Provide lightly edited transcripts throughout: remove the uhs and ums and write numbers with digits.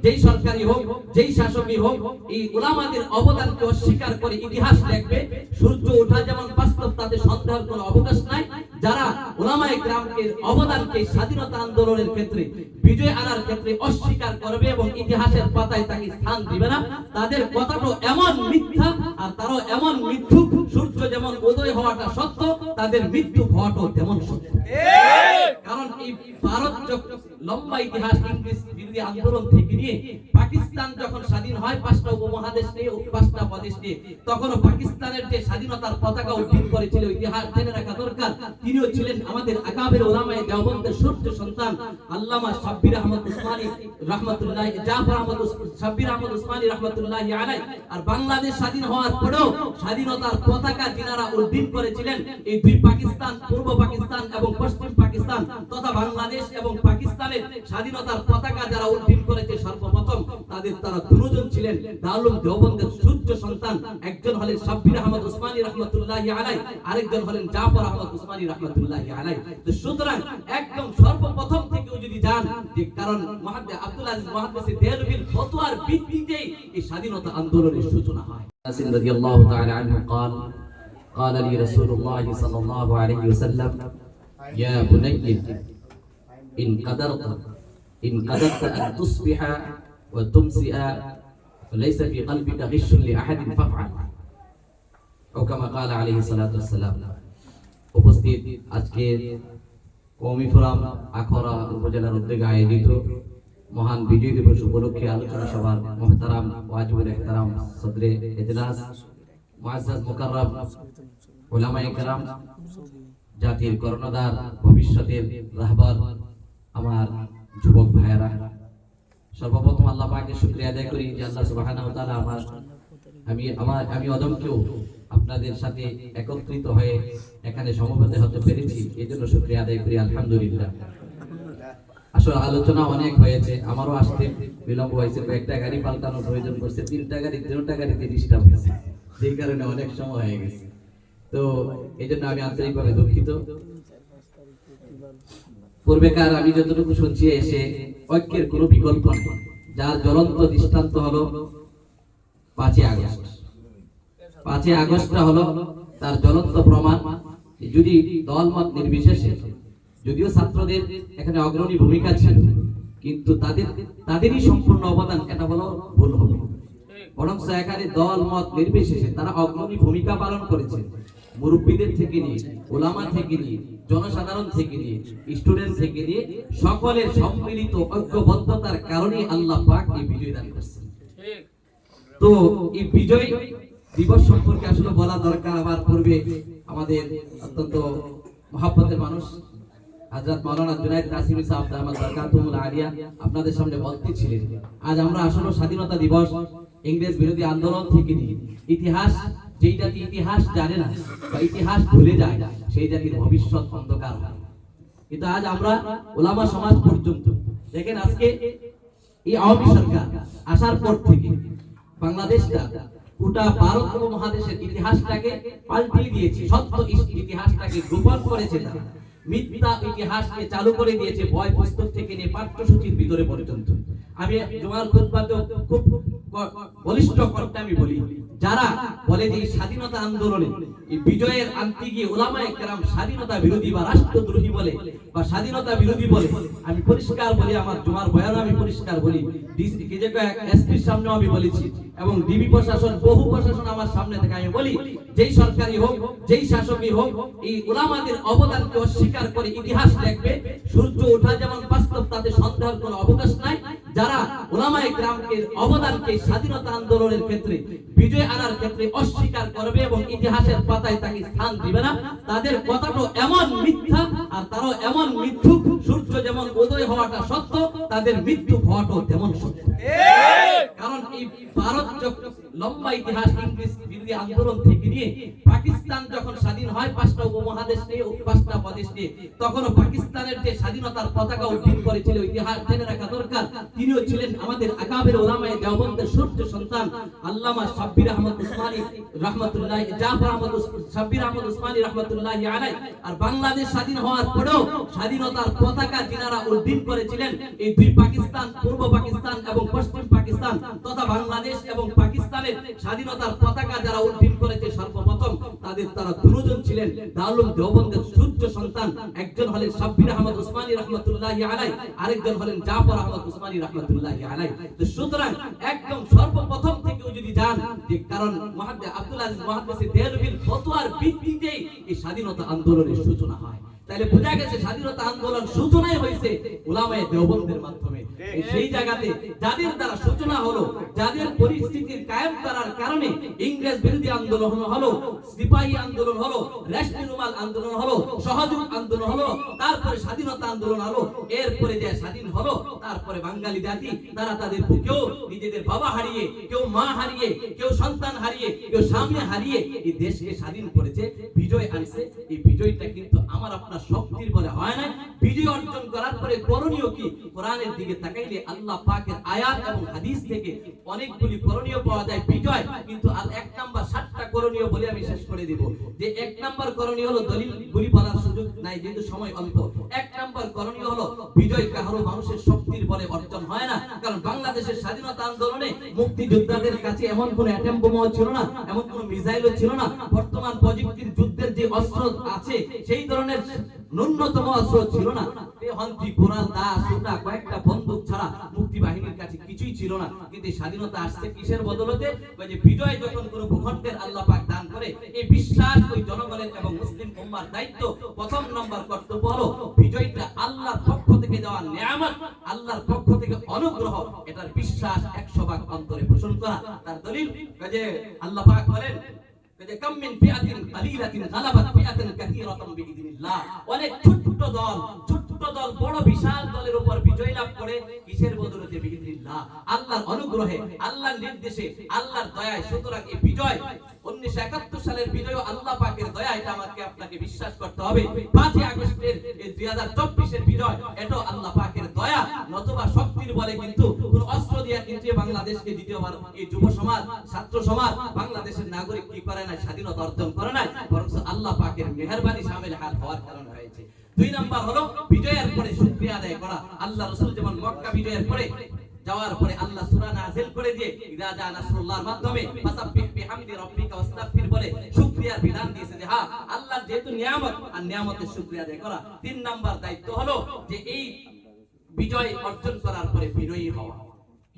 যেই সরকারি হোক, যেই শাসকই হোক, এই উলামাদের অবদানকে অস্বীকার করে ইতিহাস লিখবে। সূর্য ওঠা যেমন বাস্তব, তাতে সন্দেহের কোনো অবকাশ নাই। যারা উলামায়ে কেরামকে অবদানকে স্বাধীনতা আন্দোলনের ক্ষেত্রে, বিজয় আনার ক্ষেত্রে অস্বীকার করবে এবং ইতিহাসের পাতায় তাকে স্থান দিবে না, তাদের কথাটা এমন মিথ্যা আর তারাও এমন মিথ্যুক। সূর্য যেমন উদয় হওয়াটা সত্য, তাদের মৃত্যু হওয়াটাও তেমন সত্য। কারণ এই ভারত লম্বা ইতিহাস, ইংরেজ বিরোধী আন্দোলন থেকে নিয়ে পাকিস্তান যখন স্বাধীন হয়, 5টা উপমহাদেশ নিয়ে, 5টা প্রদেশ নিয়ে, তখন পাকিস্তানের যে স্বাধীনতার পতাকা উত্তোলন করেছিল, ইতিহাস জেনে রাখা দরকার। তিনিও ছিলেন আমাদের আকাবের উলামায়ে দেওবন্দের সূর্য সন্তান আল্লামা শাব্বির আহমদ উসমানী রাহমাতুল্লাহ, জাফর আহমদ শাব্বির আহমদ উসমানী রাহমাতুল্লাহি আলাইহি। আর বাংলাদেশ স্বাধীন হওয়ার পরেও স্বাধীনতার পতাকা যিনারা উত্তোলন করেছিলেন, এই দুই পাকিস্তান, পূর্ব পাকিস্তান এবং পশ্চিম পাকিস্তান তথা বাংলাদেশ এবং পাকিস্তানের স্বাধীনতার পতাকা যারা উত্তোলন করেছে সর্বপ্রথম, তারা দুজন ছিলেন দারুল দেওবন্দের সূর্য সন্তান। একজন হলেন শাব্বির আহমদ উসমানী রাহমাতুল্লাহি আলাইহি, আরেকজন হলেন জাফর আহমদ উসমানী রাহমাতুল্লাহি আলাইহি। তো সুতরাং একদম সর্বপ্রথম থেকে যদি যান, যে কারণ মুহাদ্দিস আব্দুল আজিজ মুহাদ্দিস দেহলভির ফতোয়ার ভিত্তিতেই এই স্বাধীনতা আন্দোলনের সূচনা হয়। আনাস রাদিয়াল্লাহু তাআলা আনহু قال قال لي رسول الله صلى الله عليه وسلم يا بني إن قدرت أن تصبح وتمسئ وليس في قلبك غش لأحد فافعل أو كما قال عليه الصلاة والسلام। উপস্থিত আজকে কওমি ফোরাম আখড়া উপজেলার উদ্যোগে আয়োজিত মহান বিজয় দিবস উপলক্ষে আলোচনা সভার মুহতারাম ওয়াজিবুল ইহতারাম সদরে ইজলাস, মুআজ্জাজ মুকাররম উলামায়ে কেরাম, জাতির কর্ণধার, ভবিষ্যতের রাহবার আমার যুবক ভাইয়েরা, সর্বপ্রথম আল্লাহ পাকের শুকরিয়া আদায় করি যে আল্লাহ সুবহানাহু ওয়া তাআলা আমি অদমকেও আপনাদের সাথে একত্রিত হয়ে এখানে সমবেত হতে পেরেছি, এই জন্য শুকরিয়া আদায় করি আলহামদুলিল্লাহ। আসলে আলোচনা অনেক হয়েছে, আমারও আসতে বিলম্ব হয়েছে, কয়েকটা গাড়ি পাল্টানোর প্রয়োজন করছে, 3টা গাড়িতে ডিস্টার্ব হয়েছে, যেই কারণে অনেক সময় হয়ে গেছে। তো এই জন্য আমি আন্তরিকভাবে দুঃখিত। পূর্বেকার আমি যতটুকু শুনছি, এসে ঐক্যের কোনো বিকল্প নেই, যার জ্বলন্ত দৃষ্টান্ত হলো 5ই আগস্ট। 5ই আগস্টটা হলো তার জ্বলন্ত প্রমাণ। যদি দলমত নির্বিশেষে, যদিও ছাত্রদের এখানে অগ্রণী ভূমিকা ছিল, কিন্তু তাদেরই সম্পূর্ণ অবদান, এটা বলো ভুল হবে। বরং এখানে দল মত নির্বিশেষে তারা অগ্রণী ভূমিকা পালন করেছে। মুরব্বীদের থেকে নিয়ে, উলামা থেকে নিয়ে, জনসাধারণ থেকে নিয়ে, স্টুডেন্ট থেকে নিয়ে, সকলের সম্মিলিত ঐক্যবদ্ধতার কারণে আল্লাহ পাক এই বিজয় দান করেছেন। তো এই বিজয় দিবস সম্পর্কে আসলে বলা দরকার। আমার পূর্বে আমাদের অত্যন্ত মহব্বতের মানুষ হযরত মাওলানা জুনায়েদ কাসিমি সাহেব দামাত বরকাতুহুল আলিয়া আপনাদের সামনে বলতেছিলেন, আজ আমরা আসলে স্বাধীনতা দিবস ইংরেজ বিরোধী আন্দোলন থেকে নিয়ে ইতিহাস, যেই জাতি ইতিহাস জানে না বা ইতিহাস ভুলে যায়, সেই জাতির ভবিষ্যৎ অন্ধকার হয়। কিন্তু আজ আমরা উলামা সমাজ পর্যন্ত দেখেন, আজকে এই আওয়ামী সরকার আসার পর থেকে বাংলাদেশটা গোটা ভারত উপমহাদেশের ইতিহাসটাকে পাল্টিয়ে দিয়েছে, সত্য ইতিহাসটাকে গোপন করেছে, তারা মিথ্যা ইতিহাসকে চালু করে দিয়েছে, বই পুস্তক থেকে নিয়ে পাঠ্যসূচির ভিতরে পর্যন্ত। আমি জুমার খুতবাতেও খুব বলিষ্ঠ করতে আমি বলি, যারা বলে যে স্বাধীনতা আন্দোলনে এই বিজয়ের আনতে গিয়ে উলামায়ে কেরাম স্বাধীনতা বিরোধী বা রাষ্ট্রদ্রোহী বলে বা স্বাধীনতা বিরোধী বলে, আমি পরিষ্কার বলি, আমার জুমার বয়ানে আমি পরিষ্কার বলি, এসপির সামনেও আমি বলেছি এবং ডিবি প্রশাসন, বহু প্রশাসন আমার সামনে থেকে আমি বলি, যেই সরকারি হোক, যেই শাসকই হোক, এই উলামাদের অবদানকে অস্বীকার করে ইতিহাস লিখবে। সূর্য ওঠা যেমন বাস্তব, তাতে সন্দেহের কোনো অবকাশ নাই। যারা উলামায়ে কেরামকে অবদানকে স্বাধীনতা আন্দোলনের ক্ষেত্রে, বিজয় আনার ক্ষেত্রে অস্বীকার করবে এবং ইতিহাসের পাতায় তাকে স্থান দিবে না, তাদের কথাটা এমন মিথ্যা আর তারাও এমন মিথ্যুক। সূর্য যেমন উদয় হওয়াটা সত্য, তাদের মৃত্যু হওয়াটাও তেমন সত্য। কারণ এই ভারত লম্বা ইতিহাস ইংরেজ বিরোধী আন্দোলন থেকে নিয়ে পাকিস্তান যখন স্বাধীন হয় 5টা উপমহাদেশ নিয়ে 5টা প্রদেশ নিয়ে, তখনও পাকিস্তানের যে স্বাধীনতার পতাকা উড্ডীন করেছিল, ইতিহাস জেনে রাখা দরকার, তিনিও ছিলেন আমাদের আকাবের উলামায়ে দেওবন্দের সূর্য সন্তান আল্লামা শাব্বির আহমদ উসমানী রাহমাতুল্লাহ, জাফর আহমদ শাব্বির আহমদ উসমানী রাহমাতুল্লাহি আলাইহি। আর বাংলাদেশ স্বাধীন হওয়ার পরেও স্বাধীনতার পতাকা যিনারা উড্ডীন করেছিলেন, এই দুই পাকিস্তান, পূর্ব পাকিস্তান এবং পশ্চিম পাকিস্তান তথা বাংলাদেশ এবং পাকিস্তানের স্বাধীনতার পতাকা যারা উড্ডীন করেছে সর্বপ্রথম, তারা দুজন ছিলেন দারুল দেওবন্দের সূর্য সন্তান। একজন হলেন শাব্বির আহমদ উসমানী রাহমাতুল্লাহি আলাইহি, আরেকজন হলেন জাফর আহমদ উসমানী রাহমাতুল্লাহি আলাইহি। তো সুতরাং একদম সর্বপ্রথম থেকে যদি যান, যে কারণ মুহাদ্দিস আব্দুল আজিজ মুহাদ্দিস দেহলভির ফতোয়ার ভিত্তিতেই এই স্বাধীনতা আন্দোলনের সূচনা হয়। তাহলে বোঝা গেছে স্বাধীনতা আন্দোলন সূচনাই হয়েছে উলামায়ে দেওবন্দের মাধ্যমে। সেই জায়গাতে যাদের দ্বারা সূচনা হলো, যাদের পরিস্থিতির কায়েম করার কারণে ইংরেজ বিরোধী আন্দোলন হলো, সিপাহী আন্দোলন হলো, রেশমি রুমাল আন্দোলন হলো, সহযোগ আন্দোলন হলো, তারপরে স্বাধীনতা আন্দোলন হলো, এরপরে যে স্বাধীন হলো, তারপরে বাঙালি জাতি তারা তাদের বুকেও নিজেদের বাবা হারিয়ে, কেউ মা হারিয়ে, কেউ সন্তান হারিয়ে, কেউ স্বামী হারিয়ে এই দেশকে স্বাধীন করেছে, বিজয় আনছে। এই বিজয়টা কিন্তু আমার আপনার শক্তির বলে হয় না। বিজয় অর্জন করার পরে করণীয় কি? কোরআনের দিকে তাকাইলে আল্লাহ পাকের আয়াত এবং হাদিস থেকে অনেকগুলি করণীয় পাওয়া যায় বিজয়। কিন্তু এক নাম্বার 7টা করণীয় বলে আমি শেষ করে দেব। যে এক নাম্বার করণীয় হলো, দলিল গুলি বলার সুযোগ নাই যেহেতু সময় অল্প। এক নাম্বার করণীয় হলো বিজয় কারো মানুষের শক্তির বলে অর্জন হয় না। কারণ বাংলাদেশের স্বাধীনতা আন্দোলনে মুক্তিযোদ্ধাদের কাছে এমন কোন অ্যাটম বোমাও ছিল না, এমন কোন মিসাইলও ছিল না। বর্তমান প্রযুক্তির যুদ্ধের যে অস্ত্র আছে সেই ধরনের ন্যূনতম অস্ত্র ছিল না। হন্তি, কোরাল, দা, সুটা, কয়েকটা বন্দুক ছাড়া মুক্তি বাহিনীর কাছে কিছুই ছিল না। কিন্তু স্বাধীনতা আসছে কিসের বদলতে? ওই যে বিজয় যখন কোন ভূখণ্ডের আল্লাহ পাক দান করে, এই বিশ্বাস ওই জনগণের এবং মুসলিম উম্মার দায়িত্ব, প্রথম নম্বর কর্তব্য হলো বিজয়টা আল্লাহর পক্ষ থেকে দেওয়া নিয়ামত, আল্লাহর পক্ষ থেকে অনুগ্রহ, এটার বিশ্বাস 100 ভাগ অন্তরে পোষণ করা। তার দলিল যে আল্লাহ পাক বলেন যে কাম মিন ফিআতিন কালিলাতিন গালাবাত ফিআতান কাসীরাতান বিইذنিল্লাহ। অনেক ছোট দল বড় বিশাল দলের উপর বিজয় লাভ করে কিসের বদৌলতে? বিইذنিল্লাহ, আল্লাহর অনুগ্রহে, আল্লাহর নির্দেশে, আল্লাহর দয়ায়। সুতরাং এই বিজয় 1971 সালের বিজয় আল্লাহ পাকের দয়া, এটা আমাকে আপনাকে বিশ্বাস করতে হবে। 5ই আগস্টের এই 2024 এর বিজয়, এটা আল্লাহ পাকের দয়া, নতুবা শক্তির বলে কিন্তু কোন অস্ত্র দিয়া কিন্তু বাংলাদেশকে দ্বিতীয়বার এই যুব সমাজ, ছাত্র সমাজ, বাংলাদেশের নাগরিক কি করে না, স্বাধীনতা অর্জন করে না, বরং আল্লাহ পাকের মেহেরবানি শামিল হওয়ার কারণে হয়েছে। 2 নাম্বার হলো বিজয়ের পরে শুকরিয়া আদায় করা। আল্লাহ রাসূল যেমন মক্কা বিজয়ের পরে যাওয়ার পরে আল্লাহ সূরা নাযিল করে দিয়ে ইযা জা নাসরুল্লাহর মাধ্যমে ফাসাব্বিহ বিহামদি রাব্বিকা ওয়াস্তাগফির বলে শুকরিয়ার বিধান দিয়েছে যে হ্যাঁ, আল্লাহর যেহেতু নিয়ামত, আর নিয়ামতের শুকরিয়া আদায় করা। 3 নাম্বার দায়িত্ব হলো যে এই বিজয় অর্জন করার পরে বিনয়ী হওয়া।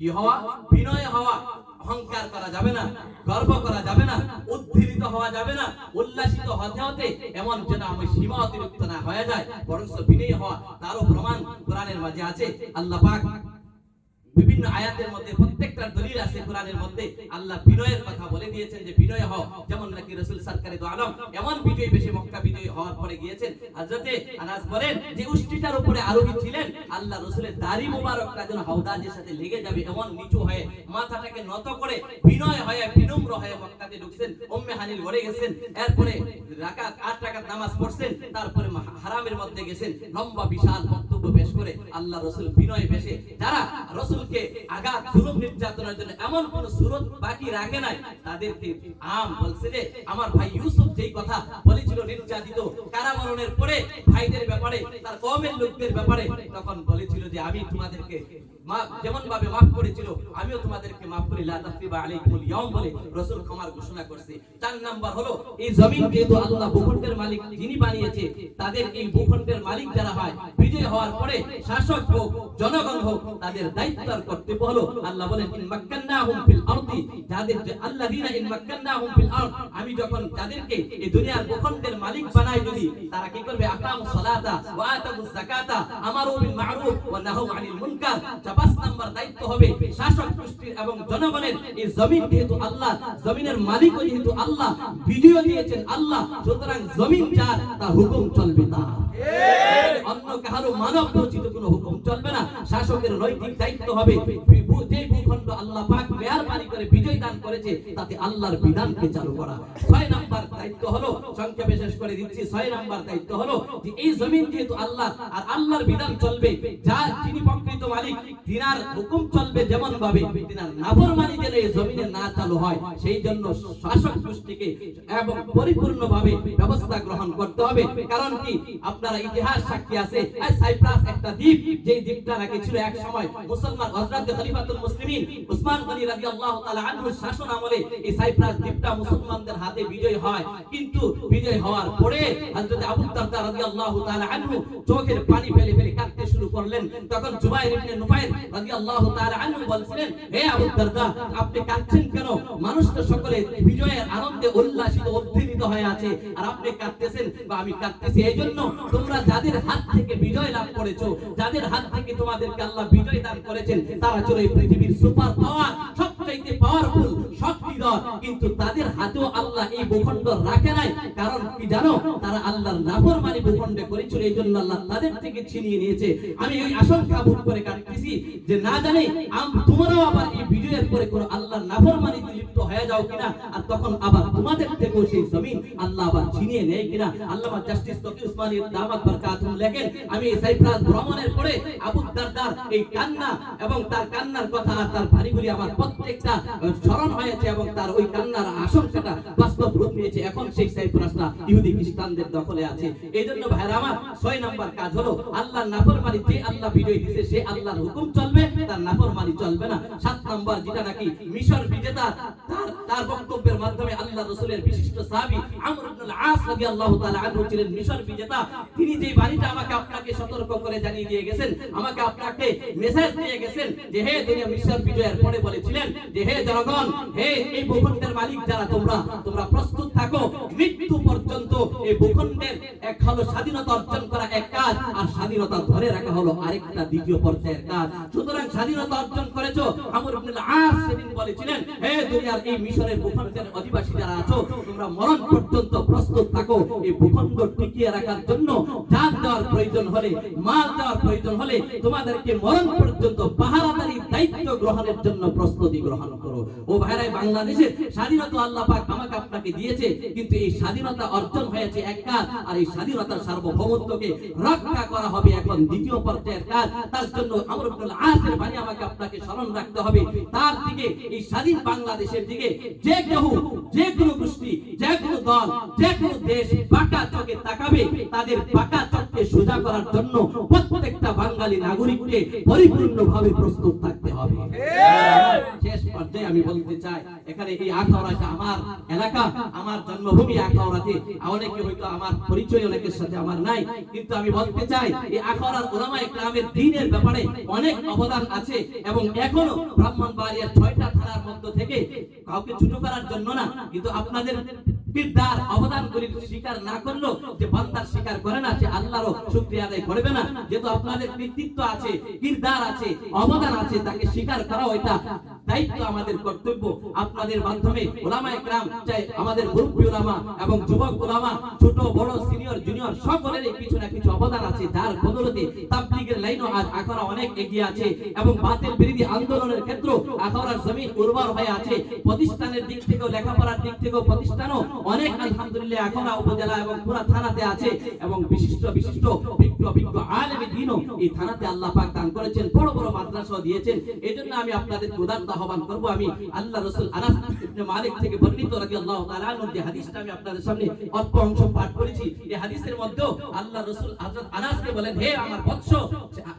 কি হওয়া? বিনয় হওয়া। অহংকার করা যাবে না, গর্ব করা যাবে না, উদ্ধৃত হওয়া যাবে না, উল্লাসিত হতে হতে এমন যেন আমি সীমা অতিরিক্ত না হয়ে যায়, বরং বিনয়ী হওয়া। তারও প্রমাণ কোরআনের মাঝে আছে। আল্লাহ পাক বিভিন্ন আয়াতের মধ্যে, প্রত্যেকটার দলিল আছে কোরআনের মধ্যে, আল্লাহ বিনয়ের কথা বলে দিয়েছেন যে বিনয় হও। যেমন নাকি রাসূল সরকারে দো আলম এমন বিজয় বেশি মক্কা বিজয় হওয়ার পরে গিয়েছেন, হযরতে আনাস বলেন যে উষ্টিটার উপরে আরোহী ছিলেন, আল্লাহ রাসূলের দাড়ি মোবারকটা যেন হাওদাজের সাথে লেগে যাবে এমন নিচু হয়ে, মাথাটাকে নত করে বিনয় হয়ে, বিনম্র হয়ে মক্কাতে ঢুকছেন, উম্মে হানির ঘরে গেছেন, এরপরে 8 রাকাত নামাজ পড়ছেন, তারপরে হারামের মধ্যে গেছেন, লম্বা বিশাল বক্তব্য পেশ করে আল্লাহ রাসূল বিনয় বেশে, যারা রাসূলকে আঘাত, জুলুম, নির্যাতনের জন্য এমন কোন সুরত বাকি রাখে নাই, তাদেরকে আম বলছে যে আমার ভাই ইউসুফ যেই কথা বলেছিল নির্যাতিত, কারাবরণের পরে ভাইদের ব্যাপারে, তার কওমের লোকদের ব্যাপারে, তখন বলেছিল যে আমি তোমাদেরকে যেমন ভাবে মাফ করেছিল আমিও তোমাদেরকে মাফ করি, লা তাসরিবা আলাইকুমুল ইয়াউম বলে রাসূল ক্ষমার ঘোষণা করছে। 4 নাম্বার হলো এই জমিন যেহেতু আল্লাহ ভূখণ্ডের মালিক যিনি বানিয়েছে, তাদের এই ভূখণ্ডের মালিক যারা হয়, বিজয় হওয়ার পরে শাসক হোক, জনগণ হোক, তাদের দায়িত্ব আর কর্তব্য হলো, আল্লাহ বলেন ইন মাক্কান্নাহুম ফিল আরদি, যাদের আল্লাযিনা ইন মাক্কান্নাহুম ফিল আরদ, আমি যখন তাদেরকে এই দুনিয়ার ভূখণ্ডের মালিক বানাই যদি, তারা কি করবে? আকামুস সালাতা ওয়া আতাবুজ যাকাতা আমারু বিল মা'রুফ ওয়া নাহাউ আনিল মুনকার। 5 নাম্বার দায়িত্ব দায়িত্ব হবে শাসক গোষ্ঠীর এবং জনগণের। এই জমিন যেহেতু আল্লাহ, জমিনের মালিকও যেহেতু আল্লাহ, বিজয় দিয়েছেন আল্লাহ, সুতরাং জমিন যার, তার হুকুম চলবে তার, অন্য কারো মানব রচিত কোনো হুকুম চলবে না। শাসকের নৈতিক দায়িত্ব হবে যে ভূখণ্ড আল্লাহ পাক মেহেরবানি করে বিজয় দান করেছে তাতে আল্লাহর বিধানকে চালু করা। 6 নাম্বার দায়িত্ব হলো, সংক্ষেপে শেষ করে দিচ্ছি, 6 নাম্বার দায়িত্ব হলো যে এই জমিন যেহেতু আল্লাহ আর আল্লাহর বিধান চলবে, যা যিনি প্রকৃত মালিক তিনার হুকুম চলবে যেমন ভাবে, তিনার নাফরমানি যেন এই জমিনে না চালু হয়, সেই জন্য শাসক গোষ্ঠীকে এবং পরিপূর্ণভাবে ব্যবস্থা গ্রহণ করতে হবে। কারণ কি, আপনারা ইতিহাস সাক্ষী আছে, সাইপ্রাস একটা দ্বীপ, যে দ্বীপটা নাকি ছিল এক সময় মুসলমান হযরত খলিফাতুল মুসলিমিন উসমান গনি রাদিয়াল্লাহু তাআলা আনহুর শাসন আমলে এই সাইপ্রাস দ্বীপটা মুসলমানদের হাতে বিজয় হয়। কিন্তু বিজয় হওয়ার পরে হযরত আবু দারদা রাদিয়াল্লাহু তাআলা আনহু চোখের পানি ফেলে ফেলে কাঁদতে শুরু করলেন। তখন জুবাইর ইবনে নুফাইর রাদিয়াল্লাহু তাআলা আনহু বলছিলেন, হে আবু দারদা, আপনি কাঁদছেন কেন? মানুষ তো সকলে বিজয়ের আনন্দে উল্লাসিত উদ্দীপিত হয়ে আছে, আর আপনি কাঁদতেছেন। আমি কাঁদতেছি এই জন্য, তোমরা যাদের হাত থেকে বিজয় লাভ করেছো, যাদের হাত থেকে তোমাদেরকে আল্লাহ বিজয় দান করেছেন, তারা ছিল এই পৃথিবীর সুপার পাওয়ার, সবচাইতে পাওয়ারফুল শক্তিধর, কিন্তু তাদের হাতেও আল্লাহ এই ভূখণ্ড রাখে নাই। কারণ কি জানো, তারা আল্লাহর নাফরমানি ভূখণ্ডে করেছিল, এই জন্য আল্লাহ তাদের থেকে ছিনিয়ে নিয়েছে। আমি এই আশঙ্কা বোধ করে কাঁদতেছি যে না জানি তোমরাও আবার এই বিজয়ের পরে কোন আল্লাহর নাফরমানিতে লিপ্ত হয়ে যাও কিনা, আর তখন আবার তোমাদের থেকেও সেই জমিন আল্লাহ আবার ছিনিয়ে নেয় কিনা। আল্লামা জাস্টিস তকি উসমানী দামাত বরকাতুহু লেখেন, আমি এই সাইপ্রাস ভ্রমণের পরে আবু দারদার এই কান্না এবং তার কান্নার কথা আর তার বাণীগুলি আমার প্রত্যেকটা স্মরণ হয়েছে, এবং তার ওই কান্নার আশঙ্কাটা বাস্তব রূপ নিয়েছে। এখন সেই সাইপ্রাসটা ইহুদি খ্রিস্টানদের দখলে আছে। এই জন্য ভাইরা আমার, 6 নাম্বার কাজ হলো আল্লাহর নাফরমানি, যে আল্লাহ বিজয় দিয়েছে সে আল্লাহর হুকুম চলবে, তার নাফরমানি চলবে না। 7 নাম্বার যেটা নাকি মিশর বিজেতা, তার বক্তব্যের মাধ্যমে আল্লাহ রাসূলের বিশিষ্ট সাহাবী আমর ইবনে আল-আস রাদিয়াল্লাহু তাআলা আনহু ছিলেন মিশর বিজেতা। তিনি যে বাণীটা আমাকে আপনাকে সতর্ক করে জানিয়ে দিয়ে গেছেন, আমাকে আপনাকে মেসেজ দিয়ে গেছেন যে হে দুনিয়া, মিশর বিজয়ের পরে বলেছিলেন যে হে জনগণ, হে এই ভূখণ্ডের মালিক যারা, তোমরা প্রস্তুত থাকো, মৃত্যু পর্যন্ত এই ভূখণ্ডের এক হলো স্বাধীনতা অর্জন করা এক কাজ, আর স্বাধীনতা ধরে রাখা হলো আরেকটা দ্বিতীয় পর্যায়ের কাজ। সুতরাং স্বাধীনতা অর্জন করেছো, আমর ইবনে আল-আস সেদিন বলেছিলেন হে দুনিয়ার এই মিশরের ভূখণ্ডের অধিবাসী যারা আছো, তোমরা মরণ পর্যন্ত প্রস্তুত থাকো। এই ভূখণ্ড টিকিয়ে রাখার জন্য জান দেওয়ার প্রয়োজন হলে, মাল দেওয়ার প্রয়োজন হলে, তোমাদেরকে মরণ পর্যন্ত পাহারাদারি দায়িত্ব গ্রহণের জন্য প্রস্তুতি গ্রহণ করো। ও ভাইরাই, বাংলাদেশের স্বাধীনতা আল্লাহ পাক আমাকে আপনাকে দিয়েছে, কিন্তু এই স্বাধীনতা অর্জন হয়েছে এক কাজ, আর এই স্বাধীনতার সার্বভৌমত্বকে রক্ষা করা হবে এখন দ্বিতীয় পর্যায়ের কাজ। তার জন্য আমর ইবনে আল-আসের বাণী আমাকে আপনাকে স্মরণ রাখতে হবে। তার দিকে, এই স্বাধীন বাংলাদেশের দিকে যে কেউ, যে কোনো গোষ্ঠী, যে কোনো দল, যে কোনো দেশ বাঁকা চোখে তাকাবে, তাদের বাঁকা চোখকে সোজা করার জন্য প্রত্যেকটা বাঙালি নাগরিককে পরিপূর্ণভাবে প্রস্তুত থাকতে হবে। শেষ পর্যায়ে আমি বলতে চাই, এখানে এই আখাউড়াটা আমার এলাকা, আমার জন্মভূমি আখাউড়াতে। অনেকে হয়তো আমার পরিচয় অনেকের সাথে আমার নাই, কিন্তু আমি বলতে চাই এই আখাউড়ার উলামায়ে কেরামের দ্বীনের ব্যাপারে অনেক অবদান আছে, এবং এখনো ব্রাহ্মণবাড়িয়ার 6টা থানার মধ্য থেকে কাউকে ছোট করার জন্য না, কিন্তু আপনাদের কিরদার অবদানগুলি স্বীকার না করলো, যে বান্দার স্বীকার করে না সে আল্লাহরও শুকরিয়া আদায় করবে না। যেহেতু আপনাদের কৃতিত্ব আছে, কিরদার আছে, অবদান আছে, তাকে স্বীকার করা এটা দায়িত্ব, আমাদের কর্তব্য। আপনাদের মাধ্যমে উলামায়ে কেরাম, চাই আমাদের মুরব্বি উলামা এবং যুবক উলামা, ছোট বড় সিনিয়র জুনিয়র সকলেরই কিছু না কিছু অবদান আছে, যার বদৌলতে তাবলীগের লাইনও আজ আখাউড়া অনেক এগিয়ে আছে, এবং বাতিল বিরোধী আন্দোলনের ক্ষেত্রে আখাউড়ার জমিন উর্বর হয়ে আছে। প্রতিষ্ঠানের দিক থেকেও, লেখাপড়ার দিক থেকেও প্রতিষ্ঠানও অনেক আলহামদুলিল্লাহ আখাউড়া উপজেলা এবং পুরা থানাতে আছে, এবং বিশিষ্ট বিজ্ঞ আলেম দ্বীনও এই থানাতে আল্লাহ পাক দান করেছেন, বড় বড় মাদ্রাসা দিয়েছেন। এজন্য আমি আপনাদের উদাত্ত আহ্বান করব। আমি আল্লাহ রাসূল আনাস ইবনে মালিক থেকে বর্ণিত রাদিয়াল্লাহু তাআলা আনহু যে হাদিসটা আমি আপনাদের সামনে অল্প অংশ পাঠ করেছি, এই হাদিসের মধ্যে আল্লাহ রাসূল হযরত আনাসকে বলেন, হে আমার বৎস,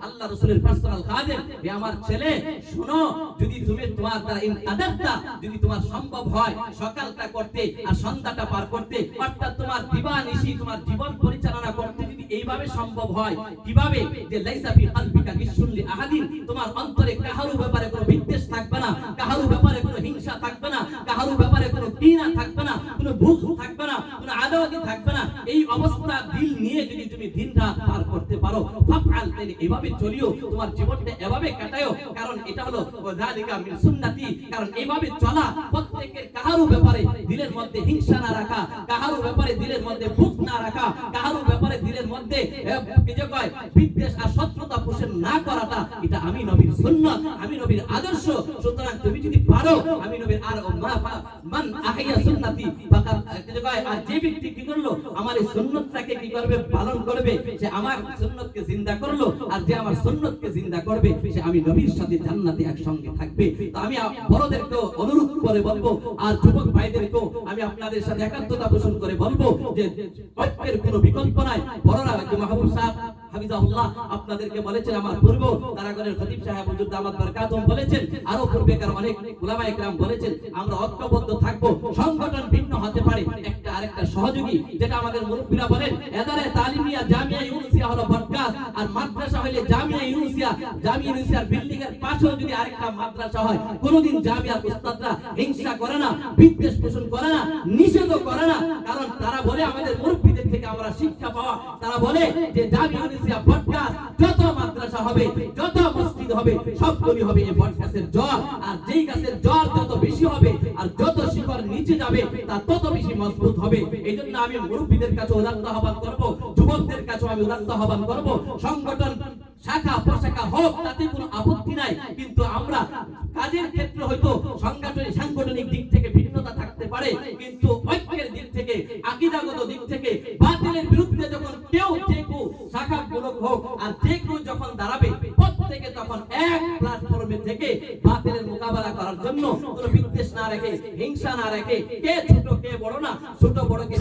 আল্লাহ রাসূলের পার্সোনাল খাদেম, হে আমার ছেলে, শোনো, যদি তুমি তোমার দ্বারা ইনকাদারটা, যদি তোমার সম্ভব হয় সকালটা করতে আর সন্ধ্যাটা পার করতে, অর্থাৎ তোমার দিবানিশি তোমার জীবন পরিচালনা করতে যদি এইভাবে সম্ভব হয়, কিভাবে, যে লাইসা ফি কলবিকা গিশুল লিআহাদিন, তোমার অন্তরে কাহারু ব্যাপারে কোনো বিদ্বেষ থাকবে না, কাহারু ব্যাপারে কোনো হিংসা থাকবে না, কাহারু ব্যাপারে কোনো ঘৃণা থাকবে না, কোনো ভুখ থাকবে না, কোনো আদাওয়াতি থাকবে না। এই অবস্থা দিল নিয়ে যদি তুমি দিন রাত পার করতে পারো, ফাফআল, তাহলে এভাবে চলিও, তোমার জীবনটা এভাবে কাটায়ো। কারণ এটা হলো যালিকা মিন সুন্নতি, কারণ এইভাবে চলা প্রত্যেকের কাহারও ব্যাপারে দিলের মধ্যে হিংসা না রাখা, কাহারও ব্যাপারে দিলের মধ্যে ভুক না রাখা, কাহারও ব্যাপারে দিলের মধ্যে কি যে কয় বিদ্বেষ আর শত্রুতা পোষণ না করাটা, এটা আমি নবীর সুন্নাত, আমি নবীর আদর্শ। সুতরাং তুমি যদি পারো আমি নবীর আর মান আহিয়া সুন্নতি ফাকাত, কি যে কয় আর যে ব্যক্তি কি করলো আমার এই সুন্নতটাকে কি করবে পালন করবে, সে আমার সুন্নতকে জিন্দা করলো, আর যে আমার সুন্নতকে জিন্দা করবে সে আমি নবীর সাথে জান্নাতে একসঙ্গে থাকবে। তো আমি বড়দেরকেও অনুরোধ করে বলবো আর যুবক ভাইদেরকেও আমি আপনাদের সাথে একাত্মতা পোষণ করে বলবো যে ঐক্যের কোনো বিকল্প নাই। বড়রা যে মাহবুব সাহেব হাফিজাহুল্লাহ আপনাদেরকে বলেছেন, আমার পূর্ব কারাগারের খতিব সাহেব হুজুর দামাত বরকাতুম বলেছেন, আরো পূর্বেকার অনেক উলামায়ে কেরাম বলেছেন, আমরা ঐক্যবদ্ধ থাকবো। সংগঠন ভিন্ন হতে পারে, একটা আরেকটা সহযোগী, যেটা আমাদের মুরব্বিরা বলেন এদারে তালিমিয়া জামিয়া ইউনুসিয়া হলো বটগাছ, আর মাদ্রাসা হইলে জামিয়া ইউনুসিয়া। জামিয়া ইউনুসিয়ার বিল্ডিং এর পাশেও যদি আরেকটা মাদ্রাসা হয়, কোনদিন জামিয়ার উস্তাদরা হিংসা করে না, বিদ্বেষ পোষণ করে না, নিষেধ করে না, কারণ তারা বলে আমাদের মুরব্বিদের থেকে আমরা শিক্ষা পাওয়া, তারা বলে যে জামিয়া ইউনুসিয়া বটগাছ, যত মাদ্রাসা হবে, যত মসজিদ হবে, সবগুলি হবে এই বটগাছের জল, আর যেই গাছের জল যত বেশি হবে আর যত শিকড় নিচে যাবে তা তত বেশি মজবুত হবে। এইজন্য আমি মুরব্বিদের কাছে উদাত্ত আহ্বান করব, যুবকদের কাছে আমি উদাত্ত আহ্বান করব, সংগঠন শাখা প্রশাখা হোক তাতে কোনো আপত্তি নাই, কিন্তু আমরা কাজের ক্ষেত্রে হয়তো সাংগঠনিক দিক থেকে ভিন্নতা থাকতে পারে, কিন্তু ঐক্যের দিক থেকে, আকীদাগত দিক থেকে বাতিলের বিরুদ্ধে যখন কেউ যে কেউ শাখা মূলক হোক আর যে কেউ যখন দাঁড়াবে, প্রত্যেকে তখন এক প্ল্যাটফর্মে থেকে বাতিলের মোকাবেলা করার জন্য কোনো বিদ্বেষ না রেখে, হিংসা না রেখে, কে ছোট কে বড় না, ছোট বড়কে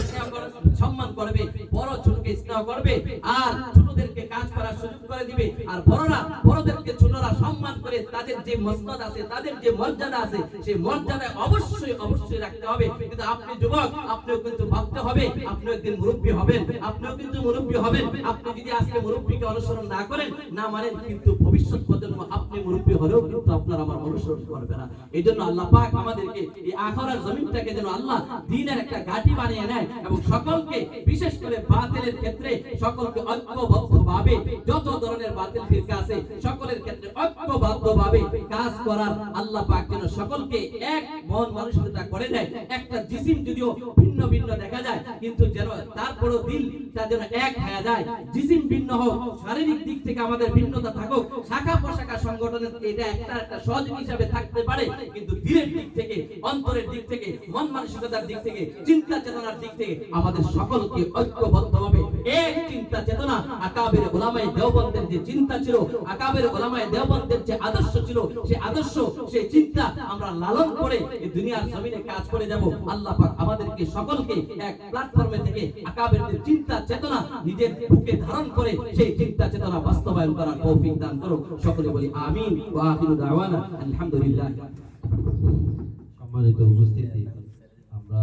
সম্মান করবে, বড় ছোটকে স্নেহ করবে, আর ছোটদেরকে কাজ করার সুযোগ করে দিবে, আর বড়রা বড়দেরকে ছোটরা সম্মান করে তাদের যে মসনদ আছে, তাদের যে মর্যাদা আছে, সেই মর্যাদা অবশ্যই অবশ্যই রাখতে হবে। কিন্তু আপনি যুবক, আপনিও কিন্তু ভাবতে হবে, আপনিও একদিন মুরব্বী হবেন, আপনিও কিন্তু মুরব্বী হবেন। আপনি যদি আজকে মুরব্বীকে অনুসরণ না করেন, না মানেন, কিন্তু ভবিষ্যৎ প্রজন্ম আপনি মুরব্বী হলেও কিন্তু আপনার আমার অনুসরণ করবে না। এই জন্য আল্লাহ পাক আমাদেরকে এই আখিরার জমিনটাকে যেন আল্লাহ দ্বীনের একটা ঘাঁটি বানিয়ে নেয়, এবং সকলকে, বিশেষ করে বাতিলের ক্ষেত্রে সকলকে ঐক্যবদ্ধভাবে, যত ধরনের বাতিল ফিরকা আছে সকলের ক্ষেত্রে ঐক্যবদ্ধভাবে কাজ করার আল্লাহ পাক যেন সকলকে এক মন মানসিকতা করে দেয়। একটা জিসিম যদিও ভিন্ন ভিন্ন দেখা যায়, কিন্তু যেন তারপরও দিলটা যেন এক হয়ে যায়। জিসিম ভিন্ন হোক, শারীরিক দিক থেকে আমাদের ভিন্নতা থাকুক, শাখা প্রশাখা সংগঠনের এটা একটা সহযোগী হিসাবে থাকতে পারে, কিন্তু দিলের দিক থেকে, অন্তরের দিক থেকে, মন মানসিকতার দিক থেকে, চিন্তা চেতনার দিক থেকে আমাদের সকলকে ঐক্যবদ্ধভাবে এক চিন্তা চেতনা, আকাবের উলামায়ে দেওবন্দের যে চিন্তা ছিল, আকাবের উলামায়ে দেওবন্দের যে আদর্শ ছিল, সেই আদর্শ, সেই চিন্তা আমরা লালন করে এই দুনিয়ার জমিনে কাজ করে যাব। আল্লাহ পাক আমাদেরকে সকলকে এক প্ল্যাটফর্মে থেকে আকাবের যে চিন্তা চেতনা নিজের বুকে ধারণ করে সেই চিন্তা চেতনা বাস্তবায়ন করার তৌফিক দান করো। সকলে বলি আমিন ওয়া আখিরু দাওয়ানা আলহামদুলিল্লাহ। সম্মানিত উপস্থিতি, আমরা